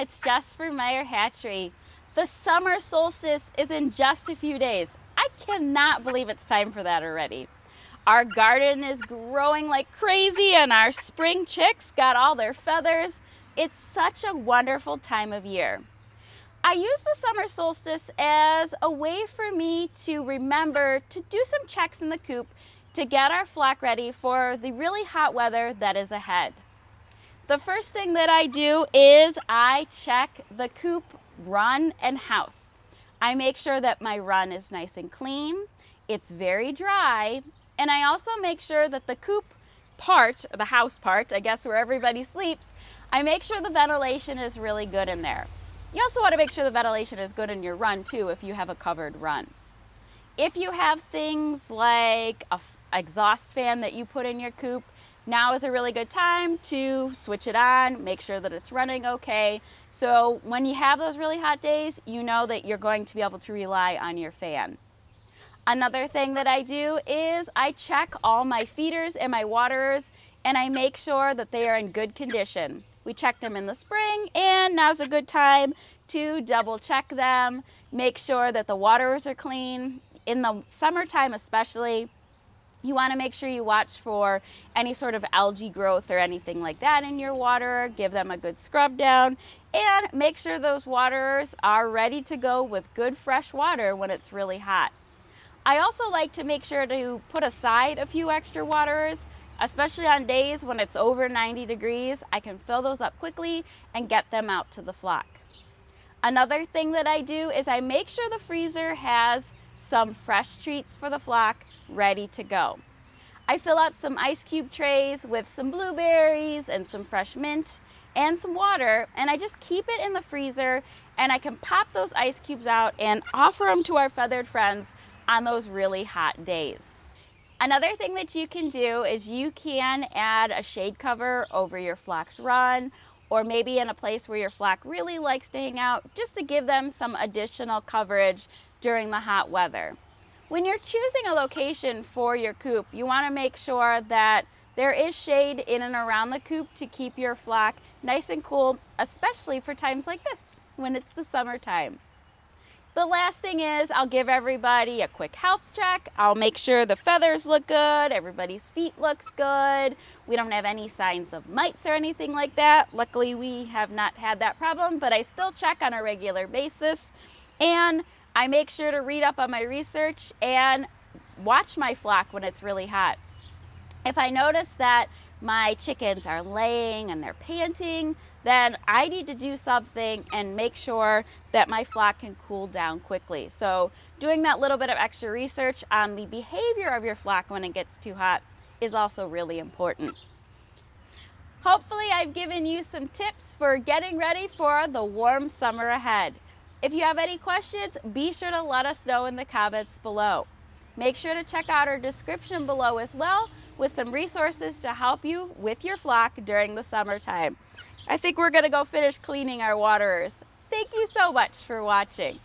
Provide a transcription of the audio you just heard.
it's Jess from Meyer Hatchery. The summer solstice is in just a few days. I cannot believe it's time for that already. Our garden is growing like crazy and our spring chicks got all their feathers. It's such a wonderful time of year. I use the summer solstice as a way for me to remember to do some checks in the coop to get our flock ready for the really hot weather that is ahead. The first thing that I do is I check the coop, run, and house. I make sure that my run is nice and clean, it's very dry, and I also make sure that the coop part, the house part, I guess where everybody sleeps, I make sure the ventilation is really good in there. You also want to make sure the ventilation is good in your run too if you have a covered run. If you have things like an exhaust fan that you put in your coop, now is a really good time to switch it on, make sure that it's running okay. So when you have those really hot days, you know that you're going to be able to rely on your fan. Another thing that I do is I check all my feeders and my waterers and I make sure that they are in good condition. We check them in the spring and now's a good time to double check them, make sure that the waterers are clean. In the summertime especially, you want to make sure you watch for any sort of algae growth or anything like that in your water. Give them a good scrub down and make sure those waterers are ready to go with good fresh water when it's really hot. I also like to make sure to put aside a few extra waterers, especially on days when it's over 90 degrees. I can fill those up quickly and get them out to the flock. Another thing that I do is I make sure the freezer has some fresh treats for the flock ready to go. I fill up some ice cube trays with some blueberries and some fresh mint and some water, and I just keep it in the freezer, and I can pop those ice cubes out and offer them to our feathered friends on those really hot days. Another thing that you can do is you can add a shade cover over your flock's run, or maybe in a place where your flock really likes to hang out, just to give them some additional coverage during the hot weather. When you're choosing a location for your coop, you want to make sure that there is shade in and around the coop to keep your flock nice and cool, especially for times like this, when it's the summertime. The last thing is I'll give everybody a quick health check. I'll make sure the feathers look good, everybody's feet looks good. We don't have any signs of mites or anything like that. Luckily, we have not had that problem, but I still check on a regular basis. And I make sure to read up on my research and watch my flock when it's really hot. If I notice that my chickens are laying and they're panting, then I need to do something and make sure that my flock can cool down quickly. So doing that little bit of extra research on the behavior of your flock when it gets too hot is also really important. Hopefully I've given you some tips for getting ready for the warm summer ahead. If you have any questions, be sure to let us know in the comments below. Make sure to check out our description below as well with some resources to help you with your flock during the summertime. I think we're going to go finish cleaning our waterers. Thank you so much for watching.